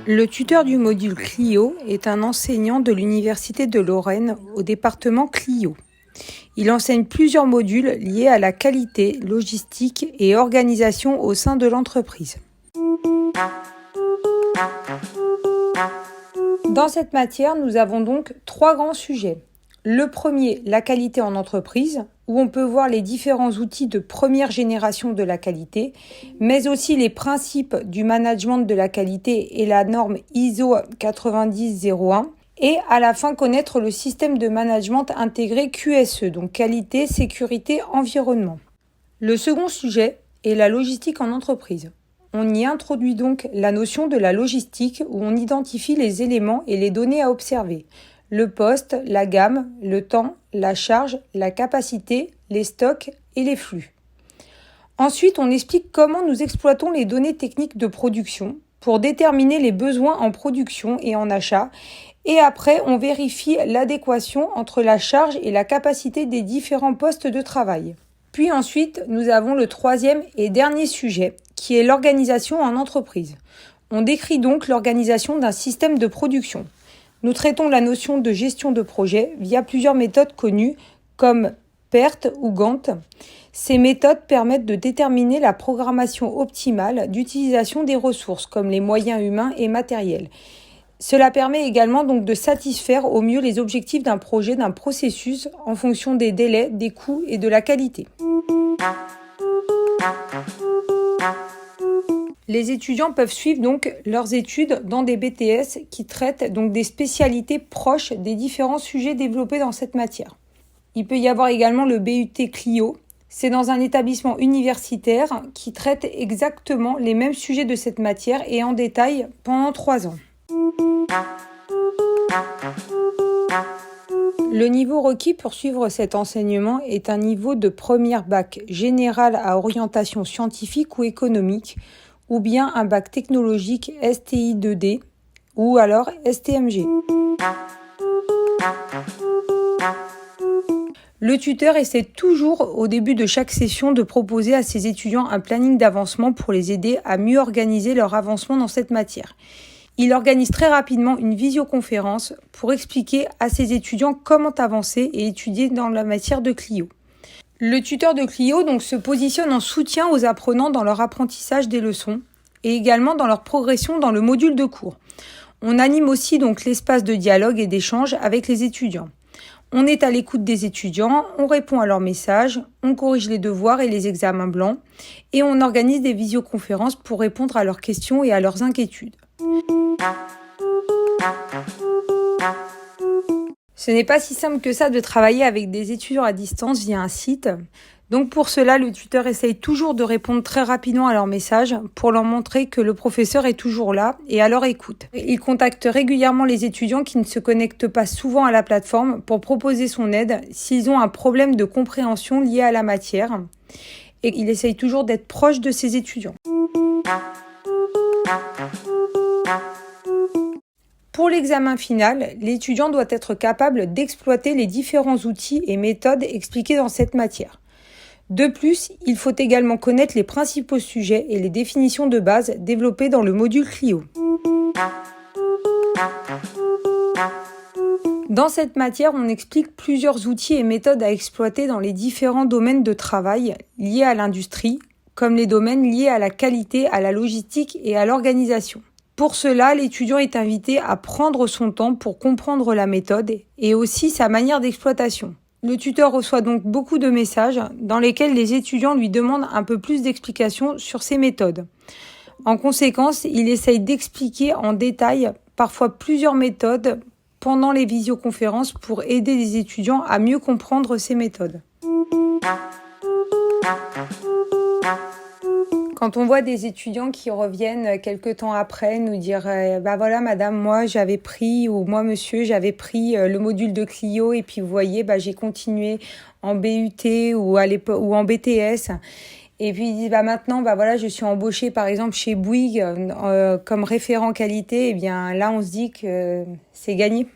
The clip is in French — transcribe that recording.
Le tuteur du module Clio est un enseignant de l'Université de Lorraine au département Clio. Il enseigne plusieurs modules liés à la qualité, logistique et organisation au sein de l'entreprise. Dans cette matière, nous avons donc 3 grands sujets. Le premier, la qualité en entreprise, où on peut voir les différents outils de première génération de la qualité, mais aussi les principes du management de la qualité et la norme ISO 9001, et à la fin connaître le système de management intégré QSE, donc qualité, sécurité, environnement. Le second sujet est la logistique en entreprise. On y introduit donc la notion de la logistique où on identifie les éléments et les données à observer. Le poste, la gamme, le temps, la charge, la capacité, les stocks et les flux. Ensuite, on explique comment nous exploitons les données techniques de production pour déterminer les besoins en production et en achat. Et après, on vérifie l'adéquation entre la charge et la capacité des différents postes de travail. Puis ensuite, nous avons le troisième et dernier sujet, qui est l'organisation en entreprise. On décrit donc l'organisation d'un système de production. Nous traitons la notion de gestion de projet via plusieurs méthodes connues comme PERT ou Gantt. Ces méthodes permettent de déterminer la programmation optimale d'utilisation des ressources comme les moyens humains et matériels. Cela permet également donc de satisfaire au mieux les objectifs d'un projet, d'un processus en fonction des délais, des coûts et de la qualité. Les étudiants peuvent suivre donc leurs études dans des BTS qui traitent donc des spécialités proches des différents sujets développés dans cette matière. Il peut y avoir également le BUT Clio. C'est dans un établissement universitaire qui traite exactement les mêmes sujets de cette matière et en détail pendant 3 ans. Le niveau requis pour suivre cet enseignement est un niveau de première bac général à orientation scientifique ou économique, ou bien un bac technologique STI 2D, ou alors STMG. Le tuteur essaie toujours au début de chaque session de proposer à ses étudiants un planning d'avancement pour les aider à mieux organiser leur avancement dans cette matière. Il organise très rapidement une visioconférence pour expliquer à ses étudiants comment avancer et étudier dans la matière de Clio. Le tuteur de Clio donc se positionne en soutien aux apprenants dans leur apprentissage des leçons et également dans leur progression dans le module de cours. On anime aussi donc l'espace de dialogue et d'échange avec les étudiants. On est à l'écoute des étudiants, on répond à leurs messages, on corrige les devoirs et les examens blancs et on organise des visioconférences pour répondre à leurs questions et à leurs inquiétudes. Ce n'est pas si simple que ça de travailler avec des étudiants à distance via un site. Donc pour cela, le tuteur essaye toujours de répondre très rapidement à leurs messages pour leur montrer que le professeur est toujours là et à leur écoute. Il contacte régulièrement les étudiants qui ne se connectent pas souvent à la plateforme pour proposer son aide s'ils ont un problème de compréhension lié à la matière. Et il essaye toujours d'être proche de ses étudiants. Pour l'examen final, l'étudiant doit être capable d'exploiter les différents outils et méthodes expliqués dans cette matière. De plus, il faut également connaître les principaux sujets et les définitions de base développées dans le module Clio. Dans cette matière, on explique plusieurs outils et méthodes à exploiter dans les différents domaines de travail liés à l'industrie, comme les domaines liés à la qualité, à la logistique et à l'organisation. Pour cela, l'étudiant est invité à prendre son temps pour comprendre la méthode et aussi sa manière d'exploitation. Le tuteur reçoit donc beaucoup de messages dans lesquels les étudiants lui demandent un peu plus d'explications sur ces méthodes. En conséquence, il essaye d'expliquer en détail parfois plusieurs méthodes pendant les visioconférences pour aider les étudiants à mieux comprendre ces méthodes. Quand on voit des étudiants qui reviennent quelques temps après nous dire bah voilà madame, moi j'avais pris ou moi monsieur j'avais pris le module de Clio et puis vous voyez j'ai continué en BUT ou en BTS Et puis ils disent bah maintenant bah voilà je suis embauché par exemple chez Bouygues comme référent qualité, et bien là on se dit que c'est gagné.